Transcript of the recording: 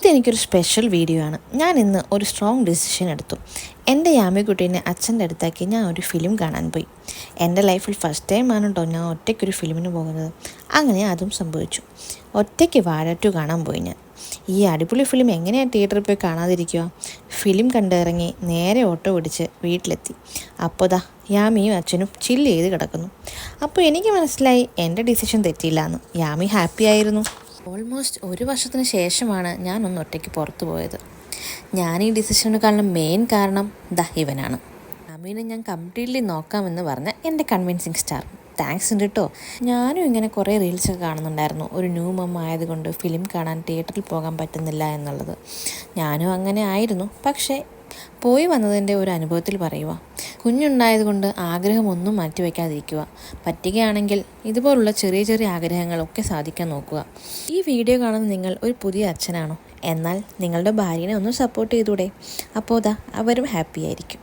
ഇതെനിക്കൊരു special video ആണ്. ഞാൻ ഇന്ന് ഒരു സ്ട്രോങ് ഡിസിഷൻ എടുത്തു. എൻ്റെ യാമിക്കുട്ടീനെ അച്ഛൻ്റെ അടുത്താക്കി ഞാൻ ഒരു ഫിലിം കാണാൻ പോയി. എൻ്റെ ലൈഫിൽ ഫസ്റ്റ് ടൈമാണ് കേട്ടോ ഞാൻ ഒറ്റയ്ക്കൊരു ഫിലിമിന് പോകുന്നത്. അങ്ങനെ അതും സംഭവിച്ചു. ഒറ്റയ്ക്ക് വാഴ 2 കാണാൻ പോയി ഞാൻ. ഈ അടിപൊളി ഫിലിം എങ്ങനെയാണ് തിയേറ്ററിൽ പോയി കാണാതിരിക്കുക? ഫിലിം കണ്ടിറങ്ങി നേരെ ഓട്ടോ പിടിച്ച് വീട്ടിലെത്തി. അപ്പോൾ ദാ യാമിയും അച്ഛനും ചില്ല് ചെയ്ത് കിടക്കുന്നു. അപ്പോൾ എനിക്ക് മനസ്സിലായി എൻ്റെ ഡിസിഷൻ തെറ്റിയില്ല എന്ന്. യാമി ഹാപ്പി ആയിരുന്നു. ഓൾമോസ്റ്റ് 1 വർഷത്തിന് ശേഷമാണ് ഞാനൊന്ന് ഒറ്റയ്ക്ക് പുറത്തു പോയത്. ഞാൻ ഈ ഡിസിഷനെക്കാളും മെയിൻ കാരണം ഇവനാണ്. യാമീനെ ഞാൻ കംപ്ലീറ്റ്ലി നോക്കാമെന്ന് പറഞ്ഞ എൻ്റെ കൺവിൻസിങ് സ്റ്റാർ. താങ്ക്സ് ഉണ്ട് കേട്ടോ. ഞാനും ഇങ്ങനെ കുറേ റീൽസൊക്കെ കാണുന്നുണ്ടായിരുന്നു, ഒരു ന്യൂ മം ആയതുകൊണ്ട് ഫിലിം കാണാൻ തിയേറ്ററിൽ പോകാൻ പറ്റുന്നില്ല എന്നുള്ളത്. ഞാനും അങ്ങനെ ആയിരുന്നു. പക്ഷേ പോയി വന്നതിൻ്റെ ഒരു അനുഭവത്തിൽ പറയുക, കുഞ്ഞുണ്ടായതുകൊണ്ട് ആഗ്രഹമൊന്നും മാറ്റിവെക്കാതിരിക്കുക. പറ്റുകയാണെങ്കിൽ ഇതുപോലുള്ള ചെറിയ ചെറിയ ആഗ്രഹങ്ങളൊക്കെ സാധിക്കാൻ നോക്കുക. ഈ വീഡിയോ കാണുന്ന നിങ്ങൾ ഒരു പുതിയ അച്ഛനാണോ? എന്നാൽ നിങ്ങളുടെ ഭാര്യനെ ഒന്ന് സപ്പോർട്ട് ചെയ്തൂടെ? അപ്പോൾ അവരും ഹാപ്പി ആയിരിക്കും.